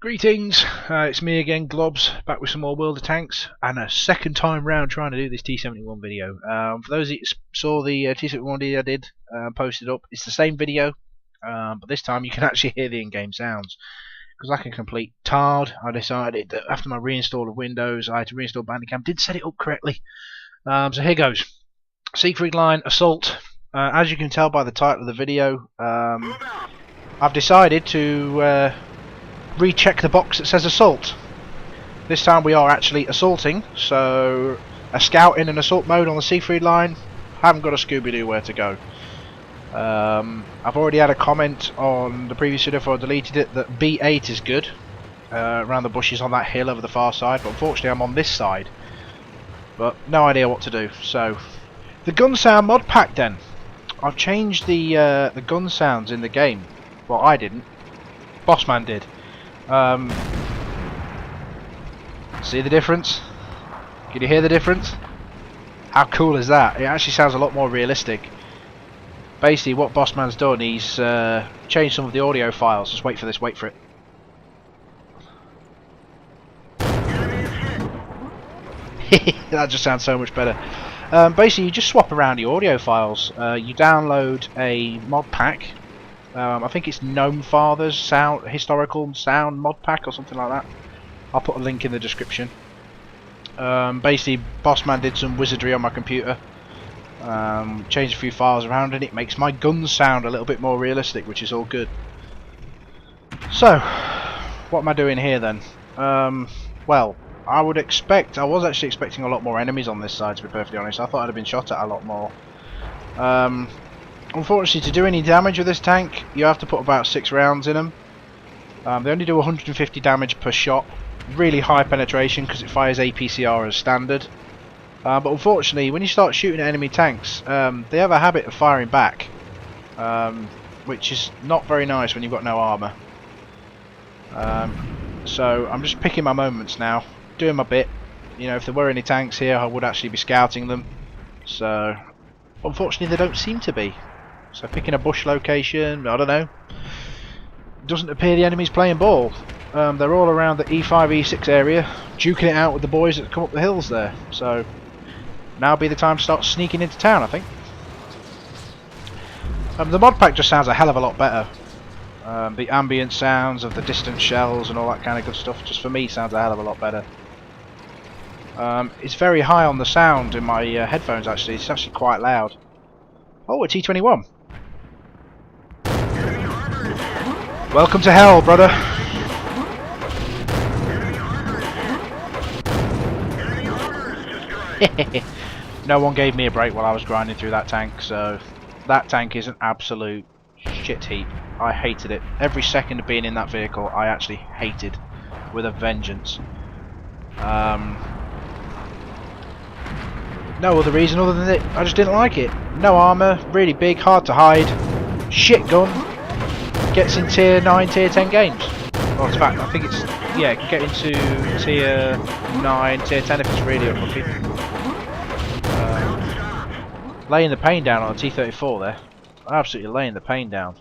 Greetings, it's me again, Globbs, back with some more World of Tanks, and a second time round trying to do this T71 video. For those that saw the T71 video I did, posted up, it's the same video, but this time you can actually hear the in-game sounds. Because like a complete tard, I decided that after my reinstall of Windows, I had to reinstall Bandicam, did set it up correctly. So here goes. Siegfried Line Assault. As you can tell by the title of the video, I've decided to recheck the box that says assault. This time we are actually assaulting, so a scout in an assault mode on the Siegfried line. Haven't got a Scooby-Doo where to go. I've already had a comment on the previous video before I deleted it that B8 is good around the bushes on that hill over the far side, but unfortunately I'm on this side, but no idea what to do. So the gun sound mod pack then. I've changed the gun sounds in the game. Well, I didn't. Bossman did. See the difference? Can you hear the difference? How cool is that? It actually sounds a lot more realistic. Basically what Bossman's done, he's changed some of the audio files. Just wait for this, wait for it. That just sounds so much better. Basically you just swap around the audio files. You download a mod pack. I think it's Gnome Father's historical sound mod pack or something like that. I'll put a link in the description. Basically, Bossman did some wizardry on my computer. Changed a few files around and it makes my guns sound a little bit more realistic, which is all good. So, what am I doing here then? Well, I was actually expecting a lot more enemies on this side, to be perfectly honest. I thought I'd have been shot at a lot more. Unfortunately, to do any damage with this tank, you have to put about 6 rounds in them. They only do 150 damage per shot. Really high penetration because it fires APCR as standard. But unfortunately, when you start shooting at enemy tanks, they have a habit of firing back, which is not very nice when you've got no armour. So I'm just picking my moments now, doing my bit. You know, if there were any tanks here, I would actually be scouting them. So unfortunately, they don't seem to be. So picking a bush location, I don't know. Doesn't appear the enemy's playing ball. They're all around the E5, E6 area, duking it out with the boys that come up the hills there. So now would be the time to start sneaking into town, I think. The mod pack just sounds a hell of a lot better. The ambient sounds of the distant shells and all that kind of good stuff, just for me, sounds a hell of a lot better. It's very high on the sound in my headphones actually, it's actually quite loud. Oh, a T71. Welcome to hell, brother. No one gave me a break while I was grinding through that tank, so that tank is an absolute shit heap. I hated it. Every second of being in that vehicle I actually hated with a vengeance. No other reason other than I just didn't like it. No armour, really big, hard to hide, shit gun, gets in tier 9, tier 10 games. Well, in fact, I think it's, yeah, it can get into tier 9, tier 10 if it's really unlucky. Laying the pain down on a T34 there. Absolutely laying the pain down.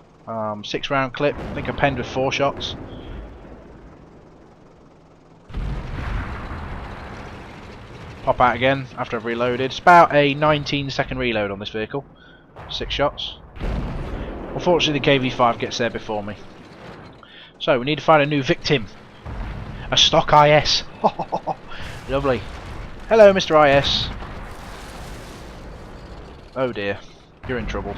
6 round clip, I think I penned with 4 shots. Pop out again after I've reloaded. It's about a 19-second reload on this vehicle. 6 shots. Unfortunately the KV5 gets there before me. So we need to find a new victim. A stock IS. Lovely. Hello Mr. IS. Oh dear. You're in trouble.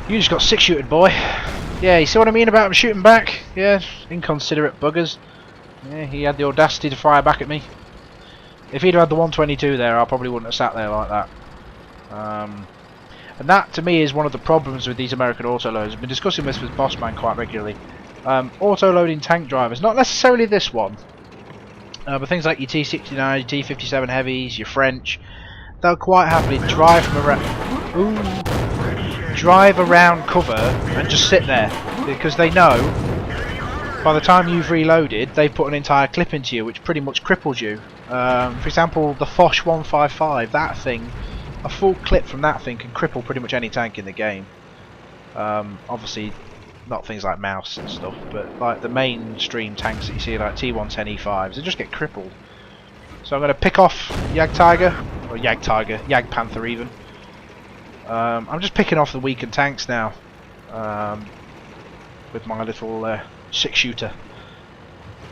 You just got 6-shooted, boy. Yeah, you see what I mean about him shooting back? Yeah, inconsiderate buggers. Yeah, he had the audacity to fire back at me. If he'd had the 122 there, I probably wouldn't have sat there like that. And that, to me, is one of the problems with these American autoloaders. I've been discussing this with Bossman quite regularly. Auto-loading tank drivers, not necessarily this one, but things like your T69, your T57 heavies, your French, they'll quite happily drive from around. Drive around cover and just sit there because they know by the time you've reloaded, they've put an entire clip into you, which pretty much cripples you. For example, the Foch 155, that thing, a full clip from that thing can cripple pretty much any tank in the game. Obviously, not things like Mouse and stuff, but like the mainstream tanks that you see, like T110 E5s, they just get crippled. So I'm going to pick off Yag Tiger, or Yag Tiger, Yag Panther even. I'm just picking off the weakened tanks now, with my little 6-shooter.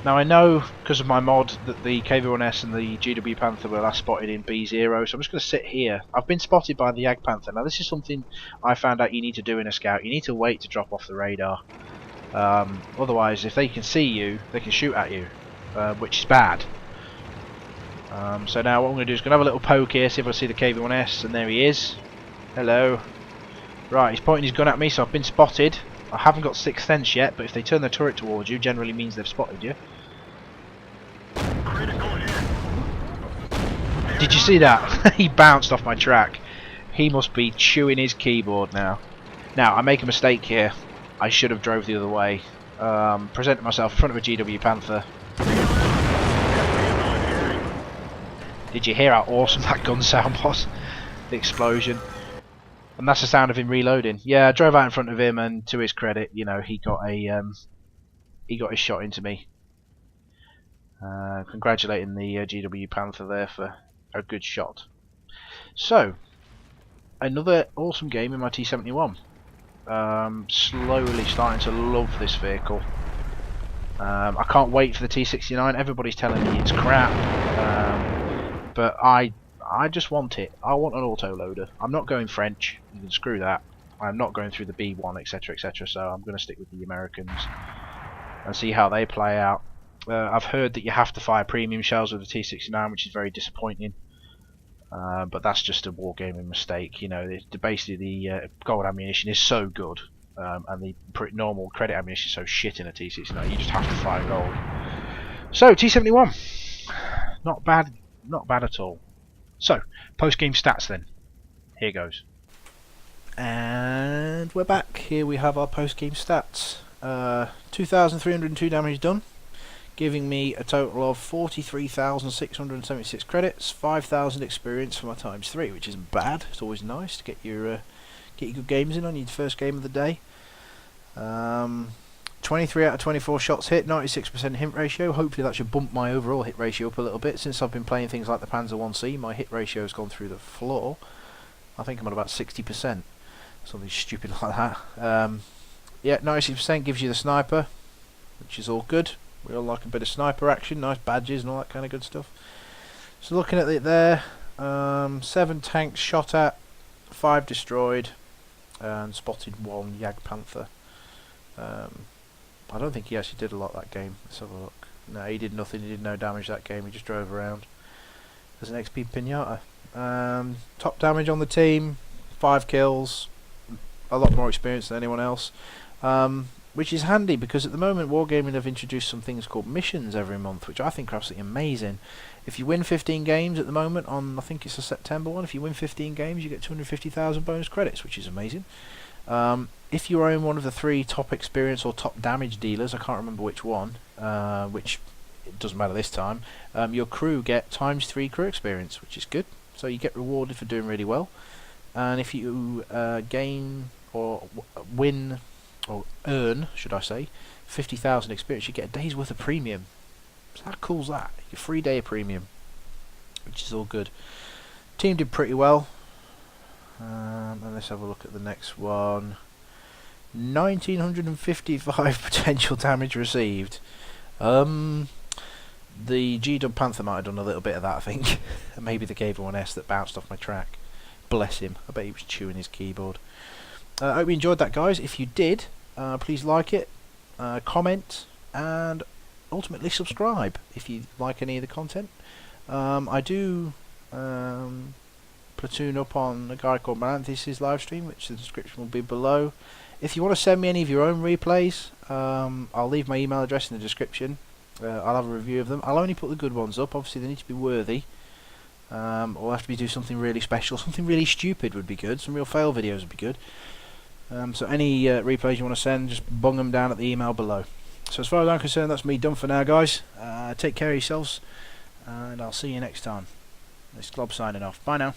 Now I know, because of my mod, that the KV-1S and the GW Panther were last spotted in B0, so I'm just going to sit here. I've been spotted by the Yag Panther. Now this is something I found out you need to do in a scout. You need to wait to drop off the radar. Otherwise, if they can see you, they can shoot at you, which is bad. So now what I'm going to do is going to have a little poke here, see if I see the KV-1S, and there he is. Hello. Right, he's pointing his gun at me, so I've been spotted. I haven't got 6th sense yet, but if they turn their turret towards you, generally means they've spotted you. Did you see that? He bounced off my track. He must be chewing his keyboard now. Now, I make a mistake here. I should have drove the other way. Presented myself in front of a GW Panther. Did you hear how awesome that gun sound was? The explosion. And that's the sound of him reloading. Yeah, I drove out in front of him, and to his credit, you know, he got his shot into me. Congratulating the GW Panther there for a good shot. So, another awesome game in my T71. Slowly starting to love this vehicle. I can't wait for the T69. Everybody's telling me it's crap, but I just want it. I want an autoloader. I'm not going French. You can screw that. I'm not going through the B1, etc., etc. So I'm going to stick with the Americans and see how they play out. I've heard that you have to fire premium shells with the T69, which is very disappointing. But that's just a wargaming mistake. You know, basically the gold ammunition is so good, and the normal credit ammunition is so shit in a T69. You just have to fire gold. So T71, not bad at all. So, post-game stats then. Here goes. And we're back. Here we have our post-game stats. 2,302 damage done, giving me a total of 43,676 credits, 5,000 experience for my ×3, which isn't bad. It's always nice to get your good games in on your first game of the day. 23 out of 24 shots hit, 96% hit ratio. Hopefully that should bump my overall hit ratio up a little bit. Since I've been playing things like the Panzer 1C, my hit ratio has gone through the floor. I think I'm at about 60%. Something stupid like that. Yeah, 96% gives you the sniper, which is all good. We all like a bit of sniper action, nice badges and all that kind of good stuff. So looking at it there, 7 tanks shot at, 5 destroyed, and spotted 1 Yag Panther. I don't think he actually did a lot that game. Let's have a look. No, he did nothing. He did no damage that game. He just drove around as an XP pinata. Top damage on the team, 5 kills, a lot more experience than anyone else, which is handy because at the moment Wargaming have introduced some things called missions every month, which I think are absolutely amazing. If you win 15 games at the moment on, I think it's a September one, if you win 15 games you get 250,000 bonus credits, which is amazing. If you own one of the 3 top experience or top damage dealers, I can't remember which one, which it doesn't matter this time, your crew get ×3 crew experience, which is good. So you get rewarded for doing really well. And if you gain or win or earn, should I say, 50,000 experience, you get a day's worth of premium. So how cool's that? Your free day of premium, which is all good. Team did pretty well. And let's have a look at the next one. 1,955 potential damage received. The GW Panther might have done a little bit of that, I think. Maybe the KV-1S that bounced off my track. Bless him. I bet he was chewing his keyboard. I hope you enjoyed that, guys. If you did, please like it, comment, and ultimately subscribe if you like any of the content. I do platoon up on a guy called Malanthis' live stream, which the description will be below. If you want to send me any of your own replays, I'll leave my email address in the description. I'll have a review of them. I'll only put the good ones up. Obviously they need to be worthy. Or have to do something really special. Something really stupid would be good. Some real fail videos would be good. So any replays you want to send, just bung them down at the email below. So as far as I'm concerned, that's me done for now, guys. Take care of yourselves, and I'll see you next time. This Glob signing off. Bye now.